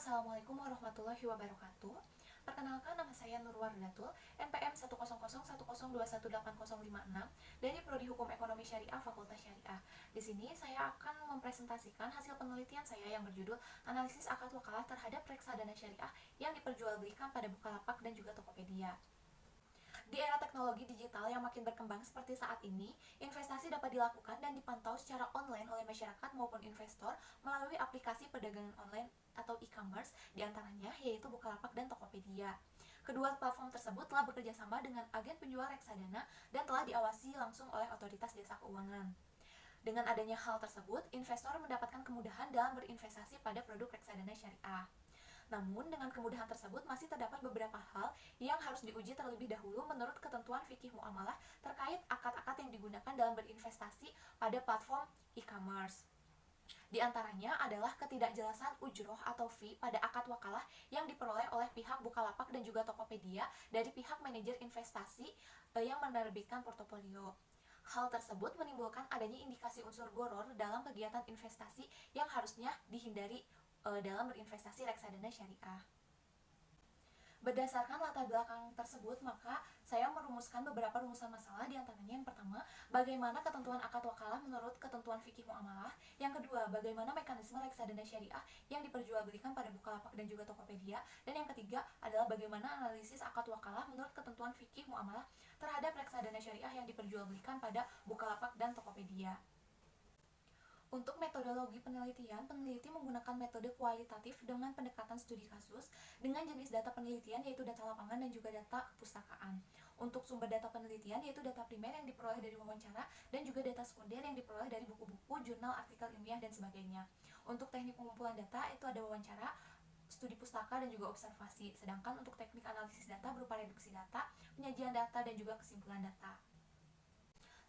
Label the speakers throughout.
Speaker 1: Assalamualaikum warahmatullahi wabarakatuh. Perkenalkan, nama saya Nurwardatul, NPM 1001021280056 dari Prodi Hukum Ekonomi Syariah Fakultas Syariah. Di sini saya akan mempresentasikan hasil penelitian saya yang berjudul Analisis Akad Wakalah terhadap Reksadana Syariah yang diperjualbelikan pada Bukalapak dan juga Tokopedia. Di era teknologi digital yang makin berkembang seperti saat ini, investasi dapat dilakukan dan dipantau secara online oleh masyarakat maupun investor melalui aplikasi perdagangan online atau e-commerce, diantaranya yaitu Bukalapak dan Tokopedia. Kedua platform tersebut telah bekerja sama dengan agen penjual reksadana dan telah diawasi langsung oleh otoritas jasa keuangan. Dengan adanya hal tersebut, investor mendapatkan kemudahan dalam berinvestasi pada produk reksadana syariah. Namun, dengan kemudahan tersebut masih terdapat beberapa hal yang harus diuji terlebih dahulu menurut ketentuan fikih muamalah terkait akad-akad yang digunakan dalam berinvestasi pada platform e-commerce. Di antaranya adalah ketidakjelasan ujroh atau fee pada akad wakalah yang diperoleh oleh pihak Bukalapak dan juga Tokopedia dari pihak manajer investasi yang menerbitkan portofolio. Hal tersebut menimbulkan adanya indikasi unsur gharar dalam kegiatan investasi yang harusnya dihindari dalam berinvestasi reksadana syariah. Berdasarkan latar belakang tersebut, maka saya merumuskan beberapa rumusan masalah, diantaranya yang pertama, bagaimana ketentuan akad wakalah menurut ketentuan fikih muamalah. Yang kedua, bagaimana mekanisme reksadana syariah yang diperjualbelikan pada Bukalapak dan juga Tokopedia. Dan yang ketiga adalah bagaimana analisis akad wakalah menurut ketentuan fikih muamalah terhadap reksadana syariah yang diperjualbelikan pada Bukalapak dan Tokopedia. Untuk metodologi penelitian, peneliti menggunakan metode kualitatif dengan pendekatan studi kasus dengan jenis data penelitian yaitu data lapangan dan juga data kepustakaan. Untuk sumber data penelitian yaitu data primer yang diperoleh dari wawancara dan juga data sekunder yang diperoleh dari buku-buku, jurnal, artikel ilmiah, dan sebagainya. Untuk teknik pengumpulan data itu ada wawancara, studi pustaka, dan juga observasi. Sedangkan untuk teknik analisis data berupa reduksi data, penyajian data, dan juga kesimpulan data.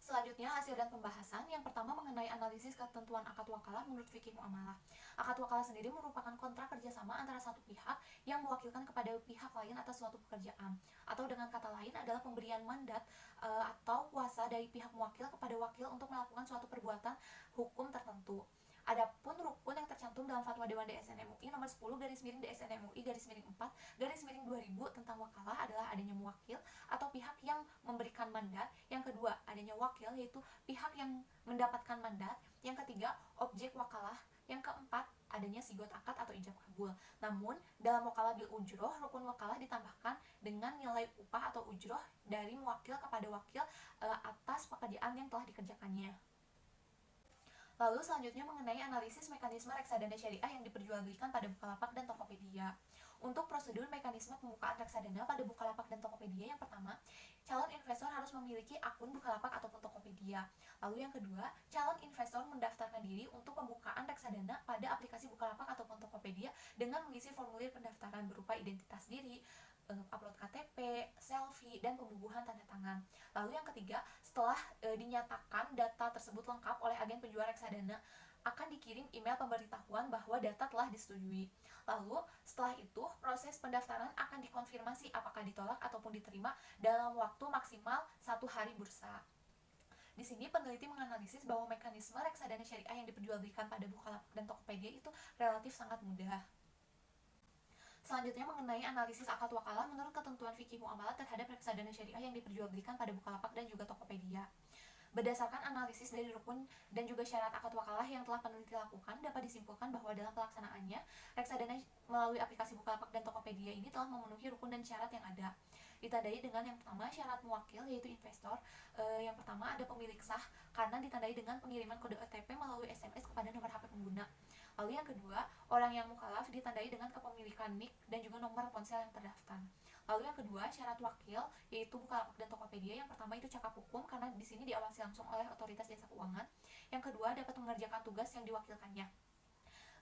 Speaker 1: Selanjutnya, hasil dan pembahasan. Yang pertama mengenai analisis ketentuan akad wakalah menurut fikih muamalah. Akad wakalah sendiri merupakan kontrak kerjasama antara satu pihak yang mewakilkan kepada pihak lain atas suatu pekerjaan, atau dengan kata lain adalah pemberian mandat atau kuasa dari pihak mewakil kepada wakil untuk melakukan suatu perbuatan hukum tertentu. Adapun rukun yang tercantum dalam Fatwa Dewan DSN MUI nomor 10/DSN MUI/4/2000 tentang wakalah adalah adanya muwakil atau pihak yang memberikan mandat. Yang kedua, adanya wakil yaitu pihak yang mendapatkan mandat. Yang ketiga, objek wakalah. Yang keempat, adanya sigot akad atau ijab kabul. Namun, dalam wakalah bil ujroh, rukun wakalah ditambahkan dengan nilai upah atau ujroh dari muwakil kepada wakil atas pekerjaan yang telah dikerjakannya. Lalu selanjutnya mengenai analisis mekanisme reksadana syariah yang diperjualbelikan pada Bukalapak dan Tokopedia. Untuk prosedur mekanisme pembukaan reksadana pada Bukalapak dan Tokopedia, yang pertama, calon investor harus memiliki akun Bukalapak ataupun Tokopedia. Lalu yang kedua, calon investor mendaftarkan diri untuk pembukaan reksadana pada aplikasi Bukalapak ataupun Tokopedia dengan mengisi formulir pendaftaran berupa identitas diri, upload KTP, selfie, dan pembubuhan tanda tangan. Lalu yang ketiga, setelah dinyatakan data tersebut lengkap oleh agen penjual reksadana, akan dikirim email pemberitahuan bahwa data telah disetujui. Lalu setelah itu, proses pendaftaran akan dikonfirmasi apakah ditolak ataupun diterima dalam waktu maksimal 1 hari bursa. Di sini peneliti menganalisis bahwa mekanisme reksadana syariah yang diperjualbelikan pada Bukalapak dan Tokopedia itu relatif sangat mudah. Selanjutnya mengenai analisis akad wakalah menurut ketentuan fikih muamalah terhadap reksadana syariah yang diperjualbelikan pada Bukalapak dan juga Tokopedia. Berdasarkan analisis dari rukun dan juga syarat akad wakalah yang telah peneliti lakukan, dapat disimpulkan bahwa dalam pelaksanaannya, reksadana melalui aplikasi Bukalapak dan Tokopedia ini telah memenuhi rukun dan syarat yang ada. Ditandai dengan yang pertama, syarat muwakil yaitu investor. Yang pertama ada pemilik sah karena ditandai dengan pengiriman kode OTP melalui SMS kepada nomor HP pengguna. Lalu yang kedua, orang yang mukalaf ditandai dengan kepemilikan NIK dan juga nomor ponsel yang terdaftar. Lalu yang kedua, syarat wakil yaitu Bukalapak dan Tokopedia. Yang pertama itu cakap hukum karena di sini diawasi langsung oleh otoritas jasa keuangan. Yang kedua, dapat mengerjakan tugas yang diwakilkannya.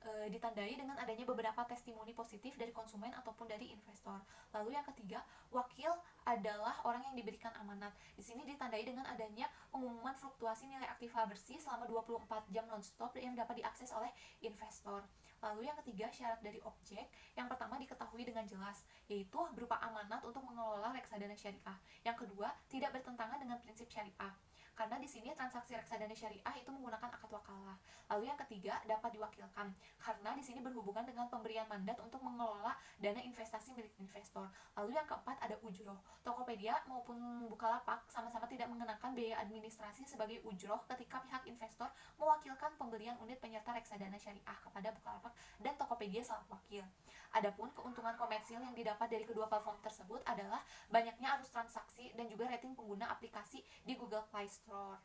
Speaker 1: Ditandai dengan adanya beberapa testimoni positif dari konsumen ataupun dari investor. Lalu yang ketiga, wakil adalah orang yang diberikan amanat. Di sini ditandai dengan adanya pengumuman fluktuasi nilai aktif laba bersih selama 24 jam nonstop yang dapat diakses oleh investor. Lalu yang ketiga, syarat dari objek. Yang pertama diketahui dengan jelas, yaitu berupa amanat untuk mengelola reksadana syariah. Yang kedua, tidak bertentangan dengan prinsip syariah. karena di sini transaksi reksadana syariah itu menggunakan akad wakalah. Lalu yang ketiga, dapat diwakilkan, karena di sini berhubungan dengan pemberian mandat untuk mengelola dana investasi milik investor. Lalu yang keempat, ada ujroh. Tokopedia maupun Bukalapak sama-sama tidak mengenakan biaya administrasi sebagai ujroh ketika pihak investor mewakilkan pembelian unit penyerta reksadana syariah kepada Bukalapak dan Tokopedia selaku wakil. Adapun keuntungan komersil yang didapat dari kedua platform tersebut adalah banyaknya arus transaksi dan juga rating pengguna aplikasi di Google Play Store.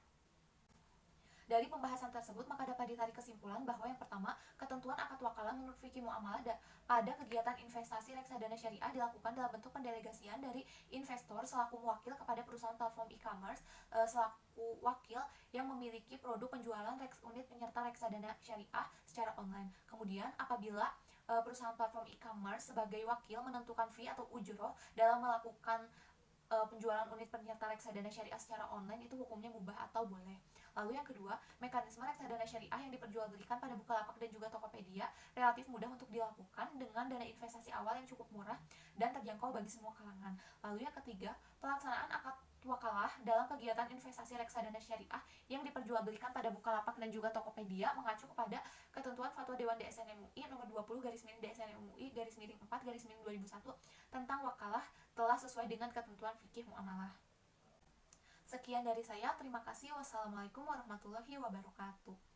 Speaker 1: Dari pembahasan tersebut, maka dapat ditarik kesimpulan bahwa yang pertama, ketentuan akad wakalah menurut fikih muamalah pada kegiatan investasi reksadana syariah dilakukan dalam bentuk pendelegasian dari investor selaku mewakil kepada perusahaan platform e-commerce selaku wakil yang memiliki produk penjualan unit penyerta reksadana syariah secara online. Kemudian, apabila perusahaan platform e-commerce sebagai wakil menentukan fee atau ujroh dalam melakukan penjualan unit penyerta reksadana syariah secara online, itu hukumnya mubah atau boleh. Lalu yang kedua, mekanisme reksadana syariah yang diperjualbelikan pada Bukalapak dan juga Tokopedia relatif mudah untuk dilakukan dengan dana investasi awal yang cukup murah dan terjangkau bagi semua kalangan. Lalu yang ketiga, pelaksanaan akad wakalah dalam kegiatan investasi reksadana syariah yang diperjualbelikan pada Bukalapak dan juga Tokopedia mengacu kepada ketentuan Fatwa Dewan DSN MUI nomor 20/DSN MUI /4/2001 tentang wakalah telah sesuai dengan ketentuan fikih muamalah. Sekian dari saya, terima kasih. Wassalamualaikum warahmatullahi wabarakatuh.